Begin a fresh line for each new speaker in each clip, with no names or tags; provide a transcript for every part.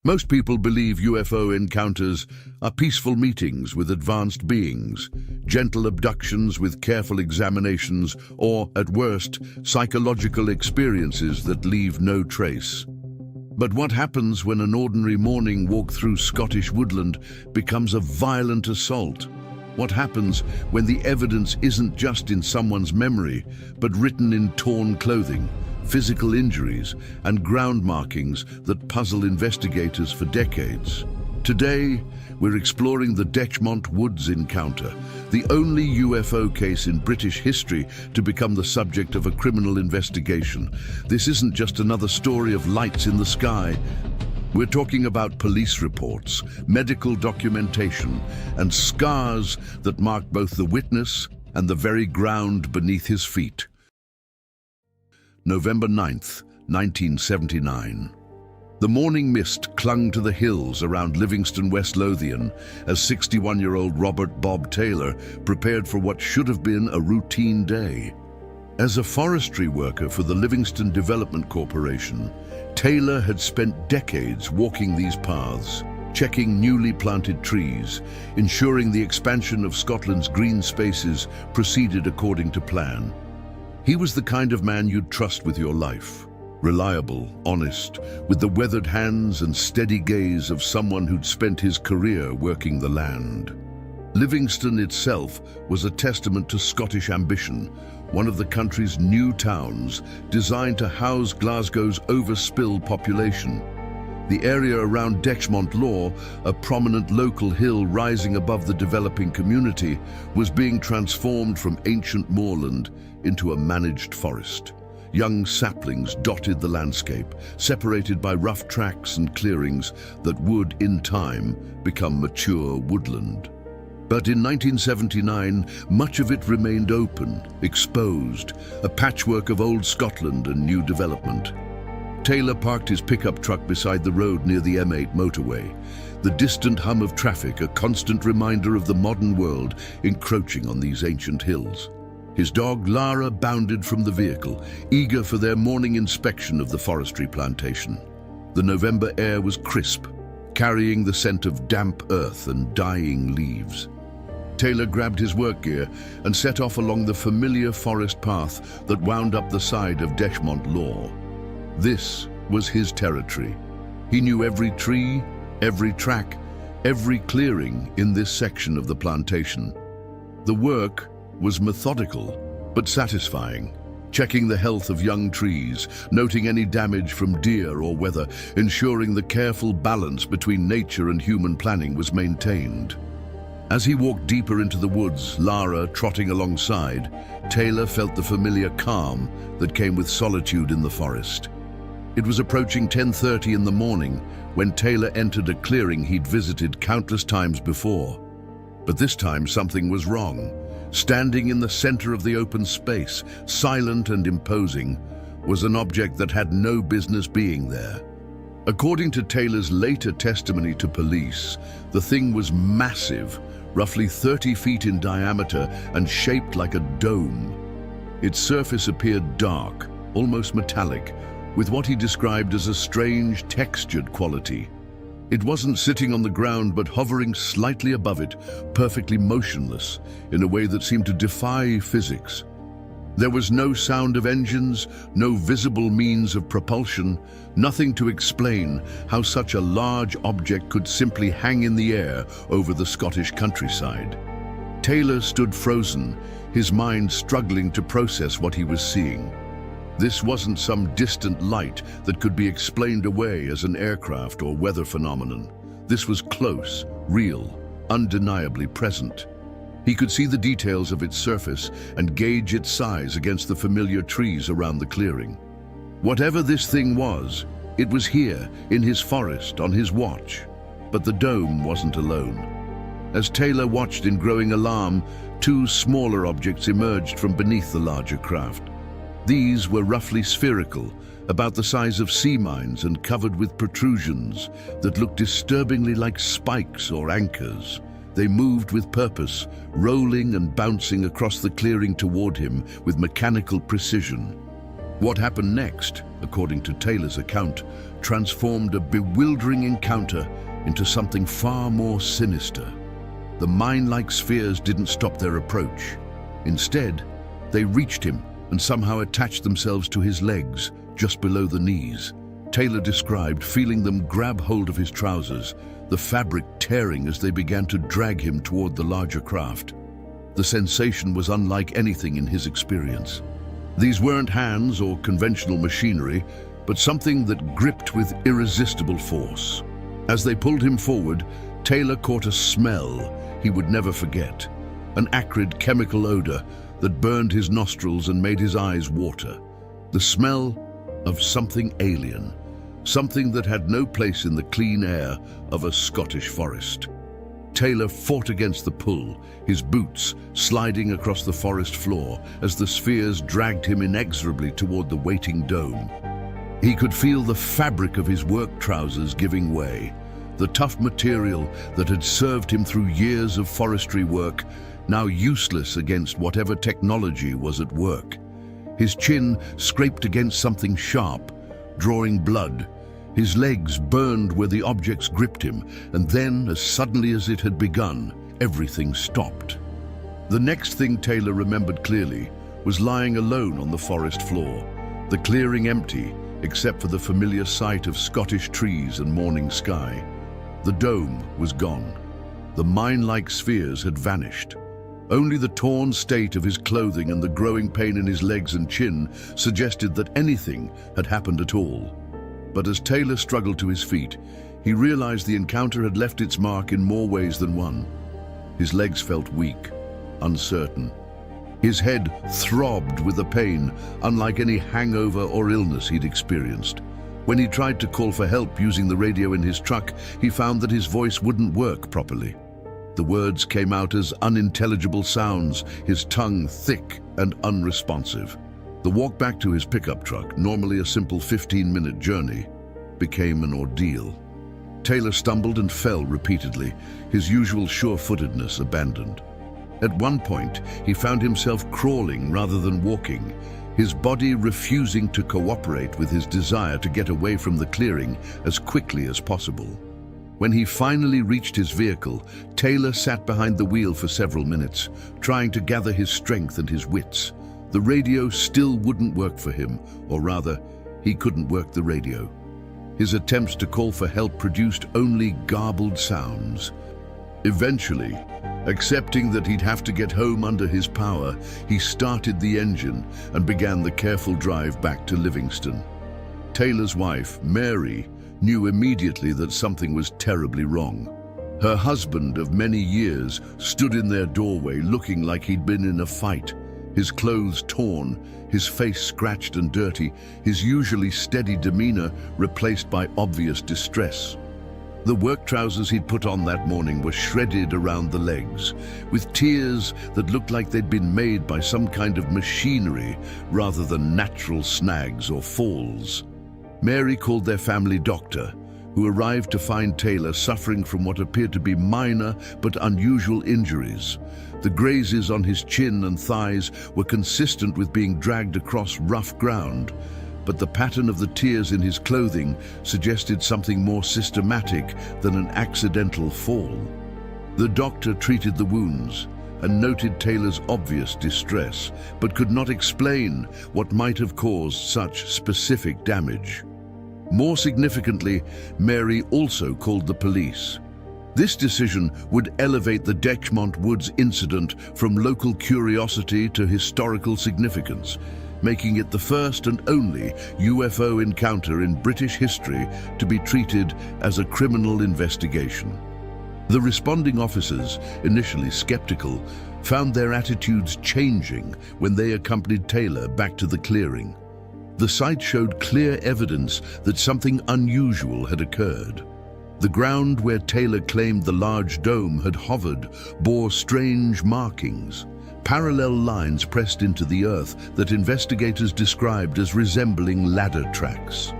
Most people believe UFO encounters are peaceful meetings with advanced beings, gentle abductions with careful examinations, or, at worst, psychological experiences that leave no trace. But what happens when an ordinary morning walk through Scottish woodland becomes a violent assault? What happens when the evidence isn't just in someone's memory, but written in torn clothing, physical injuries, and ground markings that puzzle investigators for decades? Today, we're exploring the Dechmont Woods encounter, the only UFO case in British history to become the subject of a criminal investigation. This isn't just another story of lights in the sky. We're talking about police reports, medical documentation, and scars that mark both the witness and the very ground beneath his feet. November 9th, 1979. The morning mist clung to the hills around Livingston, West Lothian, as 61-year-old Robert Bob Taylor prepared for what should have been a routine day. As a forestry worker for the Livingston Development Corporation, Taylor had spent decades walking these paths, checking newly planted trees, ensuring the expansion of Scotland's green spaces proceeded according to plan. He was the kind of man you'd trust with your life. Reliable, honest, with the weathered hands and steady gaze of someone who'd spent his career working the land. Livingston itself was a testament to Scottish ambition, one of the country's new towns designed to house Glasgow's overspilled population. The area around Dechmont Law, a prominent local hill rising above the developing community, was being transformed from ancient moorland into a managed forest. Young saplings dotted the landscape, separated by rough tracks and clearings that would, in time, become mature woodland. But in 1979, much of it remained open, exposed, a patchwork of old Scotland and new development. Taylor parked his pickup truck beside the road near the M8 motorway, the distant hum of traffic a constant reminder of the modern world encroaching on these ancient hills. His dog, Lara, bounded from the vehicle, eager for their morning inspection of the forestry plantation. The November air was crisp, carrying the scent of damp earth and dying leaves. Taylor grabbed his work gear and set off along the familiar forest path that wound up the side of Dechmont Law. This was his territory. He knew every tree, every track, every clearing in this section of the plantation. The work was methodical but satisfying, checking the health of young trees, noting any damage from deer or weather, ensuring the careful balance between nature and human planning was maintained. As he walked deeper into the woods, Lara trotting alongside, Taylor felt the familiar calm that came with solitude in the forest. It was approaching 10:30 in the morning when Taylor entered a clearing he'd visited countless times before. But this time something was wrong. Standing in the center of the open space, silent and imposing, was an object that had no business being there. According to Taylor's later testimony to police, the thing was massive, roughly 30 feet in diameter and shaped like a dome. Its surface appeared dark, almost metallic, with what he described as a strange textured quality. It wasn't sitting on the ground but hovering slightly above it, perfectly motionless, in a way that seemed to defy physics. There was no sound of engines, no visible means of propulsion, nothing to explain how such a large object could simply hang in the air over the Scottish countryside. Taylor stood frozen, his mind struggling to process what he was seeing. This wasn't some distant light that could be explained away as an aircraft or weather phenomenon. This was close, real, undeniably present. He could see the details of its surface and gauge its size against the familiar trees around the clearing. Whatever this thing was, it was here, in his forest, on his watch. But the dome wasn't alone. As Taylor watched in growing alarm, two smaller objects emerged from beneath the larger craft. These were roughly spherical, about the size of sea mines and covered with protrusions that looked disturbingly like spikes or anchors. They moved with purpose, rolling and bouncing across the clearing toward him with mechanical precision. What happened next, according to Taylor's account, transformed a bewildering encounter into something far more sinister. The mine-like spheres didn't stop their approach. Instead, they reached him and somehow attached themselves to his legs, just below the knees. Taylor described feeling them grab hold of his trousers, the fabric tearing as they began to drag him toward the larger craft. The sensation was unlike anything in his experience. These weren't hands or conventional machinery, but something that gripped with irresistible force. As they pulled him forward, Taylor caught a smell he would never forget, an acrid chemical odor that burned his nostrils and made his eyes water. The smell of something alien, something that had no place in the clean air of a Scottish forest. Taylor fought against the pull, his boots sliding across the forest floor as the spheres dragged him inexorably toward the waiting dome. He could feel the fabric of his work trousers giving way, the tough material that had served him through years of forestry work, now useless against whatever technology was at work. His chin scraped against something sharp, drawing blood. His legs burned where the objects gripped him, and then, as suddenly as it had begun, everything stopped. The next thing Taylor remembered clearly was lying alone on the forest floor, the clearing empty, except for the familiar sight of Scottish trees and morning sky. The dome was gone. The mine-like spheres had vanished. Only the torn state of his clothing and the growing pain in his legs and chin suggested that anything had happened at all. But as Taylor struggled to his feet, he realized the encounter had left its mark in more ways than one. His legs felt weak, uncertain. His head throbbed with the pain, unlike any hangover or illness he'd experienced. When he tried to call for help using the radio in his truck, he found that his voice wouldn't work properly. The words came out as unintelligible sounds, his tongue thick and unresponsive. The walk back to his pickup truck, normally a simple 15-minute journey, became an ordeal. Taylor stumbled and fell repeatedly, his usual sure-footedness abandoned. At one point, he found himself crawling rather than walking, his body refusing to cooperate with his desire to get away from the clearing as quickly as possible. When he finally reached his vehicle, Taylor sat behind the wheel for several minutes, trying to gather his strength and his wits. The radio still wouldn't work for him, or rather, he couldn't work the radio. His attempts to call for help produced only garbled sounds. Eventually, accepting that he'd have to get home under his power, he started the engine and began the careful drive back to Livingston. Taylor's wife, Mary, knew immediately that something was terribly wrong. Her husband of many years stood in their doorway looking like he'd been in a fight, his clothes torn, his face scratched and dirty, his usually steady demeanor replaced by obvious distress. The work trousers he'd put on that morning were shredded around the legs, with tears that looked like they'd been made by some kind of machinery rather than natural snags or falls. Mary called their family doctor, who arrived to find Taylor suffering from what appeared to be minor but unusual injuries. The grazes on his chin and thighs were consistent with being dragged across rough ground, but the pattern of the tears in his clothing suggested something more systematic than an accidental fall. The doctor treated the wounds and noted Taylor's obvious distress, but could not explain what might have caused such specific damage. More significantly, Mary also called the police. This decision would elevate the Dechmont Woods incident from local curiosity to historical significance, making it the first and only UFO encounter in British history to be treated as a criminal investigation. The responding officers, initially skeptical, found their attitudes changing when they accompanied Taylor back to the clearing. The site showed clear evidence that something unusual had occurred. The ground where Taylor claimed the large dome had hovered bore strange markings, parallel lines pressed into the earth that investigators described as resembling ladder tracks.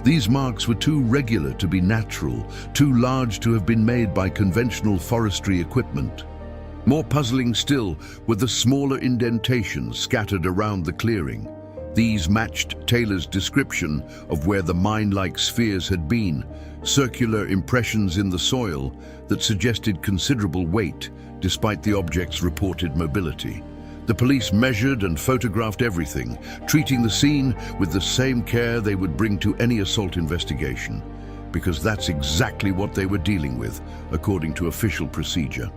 These marks were too regular to be natural, too large to have been made by conventional forestry equipment. More puzzling still were the smaller indentations scattered around the clearing. These matched Taylor's description of where the mine-like spheres had been, circular impressions in the soil that suggested considerable weight despite the object's reported mobility. The police measured and photographed everything, treating the scene with the same care they would bring to any assault investigation, because that's exactly what they were dealing with, according to official procedure.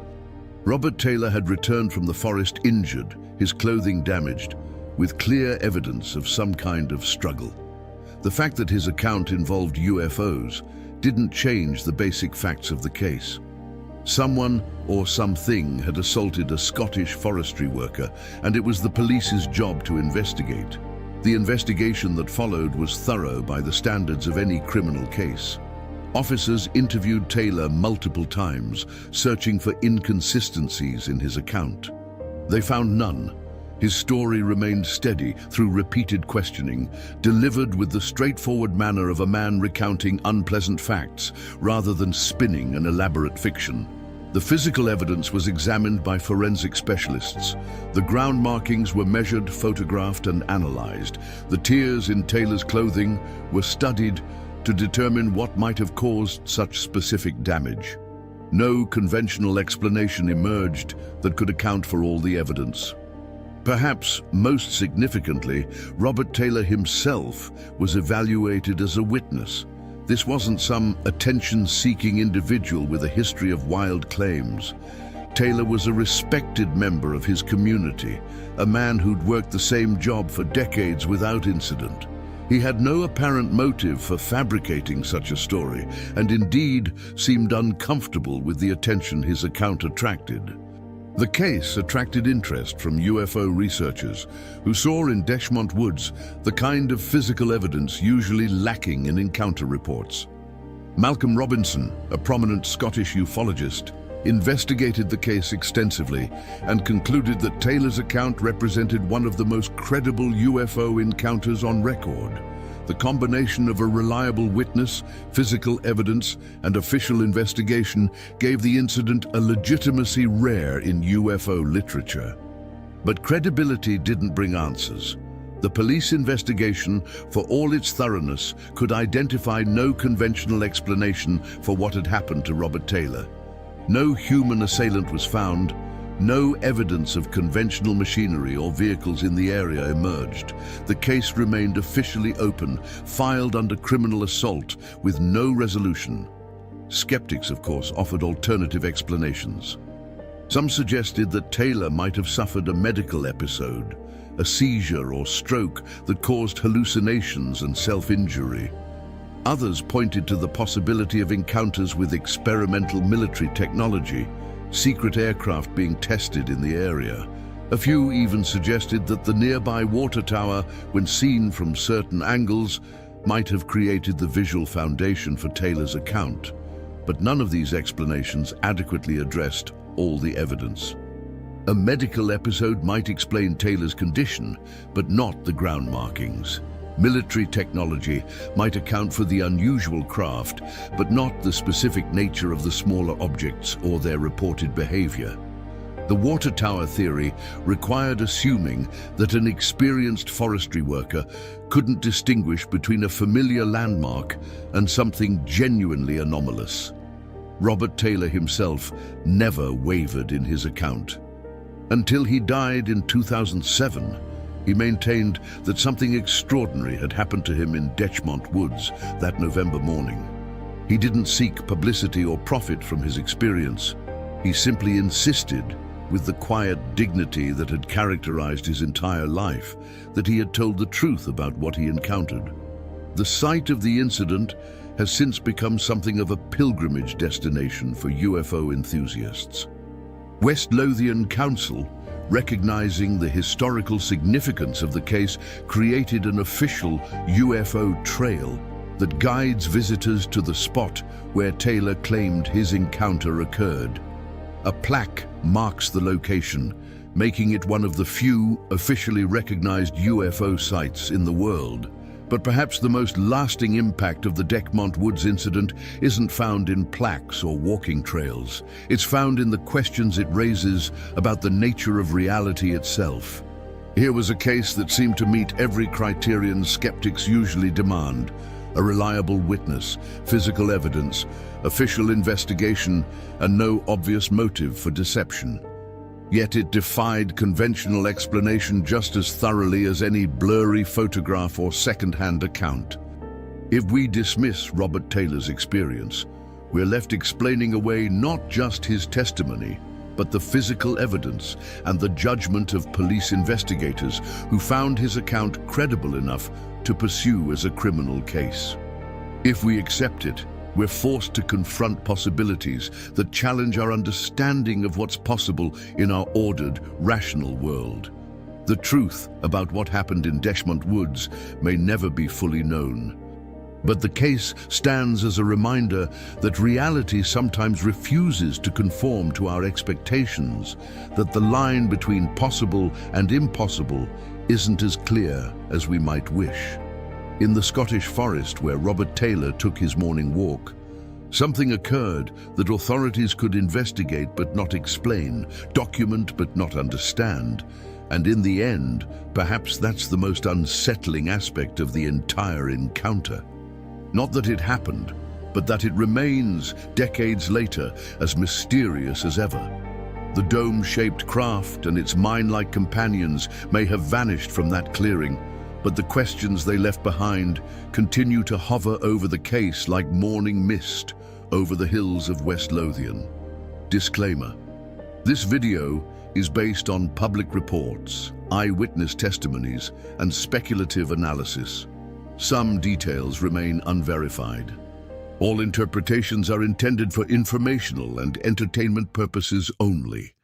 Robert Taylor had returned from the forest injured, his clothing damaged, with clear evidence of some kind of struggle. The fact that his account involved UFOs didn't change the basic facts of the case. Someone or something had assaulted a Scottish forestry worker, and it was the police's job to investigate. The investigation that followed was thorough by the standards of any criminal case. Officers interviewed Taylor multiple times, searching for inconsistencies in his account. They found none. His story remained steady through repeated questioning, delivered with the straightforward manner of a man recounting unpleasant facts rather than spinning an elaborate fiction. The physical evidence was examined by forensic specialists. The ground markings were measured, photographed, and analyzed. The tears in Taylor's clothing were studied to determine what might have caused such specific damage. No conventional explanation emerged that could account for all the evidence. Perhaps most significantly, Robert Taylor himself was evaluated as a witness. This wasn't some attention-seeking individual with a history of wild claims. Taylor was a respected member of his community, a man who'd worked the same job for decades without incident. He had no apparent motive for fabricating such a story, and indeed seemed uncomfortable with the attention his account attracted. The case attracted interest from UFO researchers who saw in Dechmont Woods the kind of physical evidence usually lacking in encounter reports. Malcolm Robinson, a prominent Scottish ufologist, investigated the case extensively and concluded that Taylor's account represented one of the most credible UFO encounters on record. The combination of a reliable witness, physical evidence, and official investigation gave the incident a legitimacy rare in UFO literature. But credibility didn't bring answers. The police investigation, for all its thoroughness, could identify no conventional explanation for what had happened to Robert Taylor. No human assailant was found. No evidence of conventional machinery or vehicles in the area emerged. The case remained officially open, filed under criminal assault, with no resolution. Skeptics, of course, offered alternative explanations. Some suggested that Taylor might have suffered a medical episode, a seizure or stroke that caused hallucinations and self-injury. Others pointed to the possibility of encounters with experimental military technology, secret aircraft being tested in the area. A few even suggested that the nearby water tower, when seen from certain angles, might have created the visual foundation for Taylor's account. But none of these explanations adequately addressed all the evidence. A medical episode might explain Taylor's condition, but not the ground markings. Military technology might account for the unusual craft, but not the specific nature of the smaller objects or their reported behavior. The water tower theory required assuming that an experienced forestry worker couldn't distinguish between a familiar landmark and something genuinely anomalous. Robert Taylor himself never wavered in his account. Until he died in 2007, he maintained that something extraordinary had happened to him in Dechmont Woods that November morning. He didn't seek publicity or profit from his experience. He simply insisted, with the quiet dignity that had characterized his entire life, that he had told the truth about what he encountered. The site of the incident has since become something of a pilgrimage destination for UFO enthusiasts. West Lothian Council, recognizing the historical significance of the case, created an official UFO trail that guides visitors to the spot where Taylor claimed his encounter occurred. A plaque marks the location, making it one of the few officially recognized UFO sites in the world. But perhaps the most lasting impact of the Dechmont Woods incident isn't found in plaques or walking trails. It's found in the questions it raises about the nature of reality itself. Here was a case that seemed to meet every criterion skeptics usually demand: a reliable witness, physical evidence, official investigation, and no obvious motive for deception. Yet it defied conventional explanation just as thoroughly as any blurry photograph or second-hand account. If we dismiss Robert Taylor's experience, we're left explaining away not just his testimony, but the physical evidence and the judgment of police investigators who found his account credible enough to pursue as a criminal case. If we accept it, we're forced to confront possibilities that challenge our understanding of what's possible in our ordered, rational world. The truth about what happened in Dechmont Woods may never be fully known. But the case stands as a reminder that reality sometimes refuses to conform to our expectations, that the line between possible and impossible isn't as clear as we might wish. In the Scottish forest where Robert Taylor took his morning walk, something occurred that authorities could investigate but not explain, document but not understand. And in the end, perhaps that's the most unsettling aspect of the entire encounter. Not that it happened, but that it remains, decades later, as mysterious as ever. The dome-shaped craft and its mine-like companions may have vanished from that clearing, but the questions they left behind continue to hover over the case like morning mist over the hills of West Lothian. Disclaimer: this video is based on public reports, eyewitness testimonies, and speculative analysis. Some details remain unverified. All interpretations are intended for informational and entertainment purposes only.